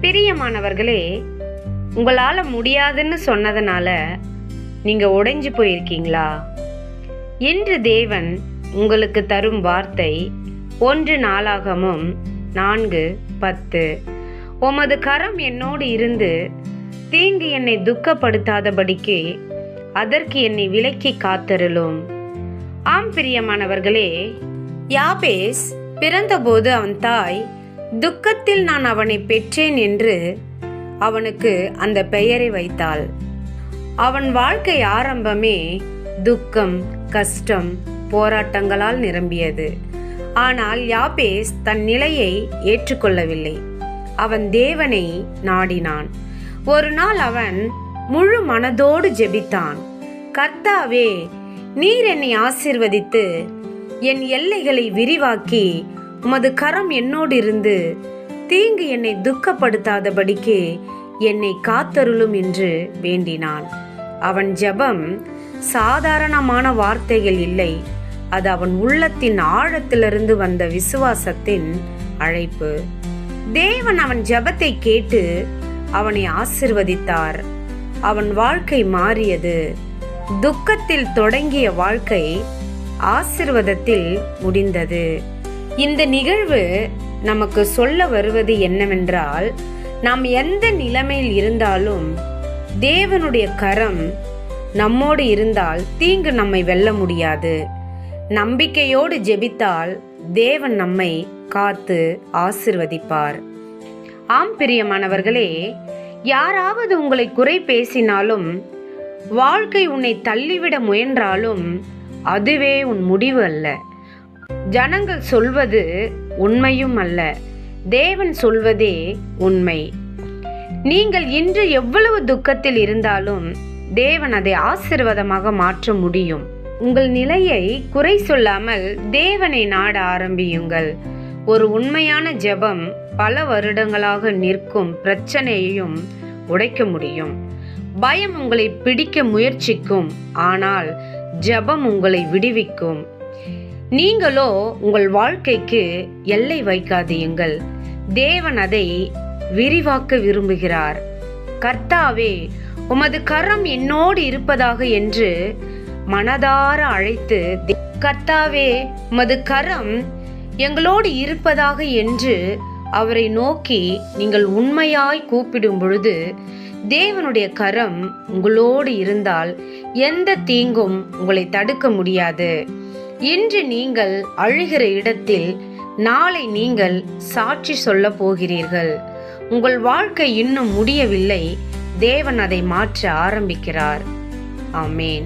பிரியமானவர்களே, உங்களால முடியாதுன்னு சொன்னதுனால நீங்க உடைஞ்சு போயிருக்கீங்களா? இன்று தேவன் உங்களுக்கு தரும் வார்த்தை 1 நாளாகமம் 4:10. உமது கரம் என்னோடு இருந்து தீங்கு என்னை துக்கப்படுத்தாதபடிக்கு அதற்கு என்னை விலக்கி காத்தருளும். ஆம் பிரியமானவர்களே, யாபேஸ் பிறந்தபோது அவன் தாய் துக்கத்தில் நான் அவனை பெற்றேன் என்று அவனுக்கு அந்த பெயரை வைத்தாள். அவன் வாழ்க்கை ஆரம்பமே துக்கம், கஷ்டம், போராட்டங்களால் நிரம்பியது. ஆனால் யாபேஸ் தன் நிலையை ஏற்றுக்கொள்ளவில்லை. அவன் தேவனை நாடினான். ஒரு நாள் அவன் முழு மனதோடு ஜெபித்தான். கர்த்தாவே, நீர் என்னை ஆசீர்வதித்து என் எல்லைகளை விரிவாக்கி உமது கரம் என்னோடு இருந்து தீங்கு என்னை துக்கப்படுத்தாதபடிக்கு என்னை காத்தருளும் என்று வேண்டினான். அவன் ஜெபம் சாதாரணமான வார்த்தைகள் இல்லை, அது அவன் உள்ளத்தின் ஆழத்திலிருந்து வந்த விசுவாசத்தின் அழைப்பு. தேவன் அவன் ஜெபத்தை கேட்டு அவனை ஆசீர்வதித்தார். அவன் வாழ்க்கை மாறியது. துக்கத்தில் தொடங்கிய வாழ்க்கை ஆசீர்வாதத்தில் முடிந்தது. இந்த நிகழ்வு நமக்கு சொல்ல வருவது என்னவென்றால், நாம் எந்த நிலைமையில் இருந்தாலும் தேவனுடைய கரம் நம்மோடு இருந்தால் தீங்கு நம்மை வெல்ல முடியாது. நம்பிக்கையோடு ஜெபித்தால் தேவன் நம்மை காத்து ஆசீர்வதிப்பார். ஆம் பிரியமானவர்களே, யாராவது உங்களை குறை பேசினாலும், வாழ்க்கை உன்னை தள்ளிவிட முயன்றாலும் அதுவே உன் முடிவு அல்ல. ஜனங்கள் சொல்வது உண்மையும் அல்ல, தேவன் சொல்வதே உண்மை. நீங்கள் இன்று எவ்வளவு துக்கத்தில் இருந்தாலும் தேவன் அதை ஆசீர்வாதமாக மாற்ற முடியும். உங்கள் நிலையை குறை சொல்லாமல் தேவனை நாட ஆரம்பியுங்கள். ஒரு உண்மையான ஜெபம் பல வருடங்களாக நிற்கும் பிரச்சனையையும் உடைக்க முடியும். பயம் உங்களை பிடிக்க முயற்சிக்கும், ஆனால் ஜெபம் உங்களை விடுவிக்கும். நீங்களோ உங்கள் வாழ்க்கைக்கு எல்லை வைக்காதீங்கள். தேவன் அதை விரிவாக்க விரும்புகிறார். கர்த்தாவே, உமது கரம் என்னோடு இருப்பதாக என்று மனதார அழைத்து, கர்த்தாவே, உமது கரம் எங்களோடு இருப்பதாக என்று அவரை நோக்கி நீங்கள் உண்மையாய் கூப்பிடும் பொழுது தேவனுடைய கரம் உங்களோடு இருந்தால் எந்த தீங்கும் உங்களை தடுக்க முடியாது. இன்று நீங்கள் அழுகிற இடத்தில் நாளை நீங்கள் சாட்சி சொல்ல போகிறீர்கள். உங்கள் வாழ்க்கை இன்னும் முடியவில்லை, தேவன் அதை மாற்ற ஆரம்பிக்கிறார். ஆமேன்.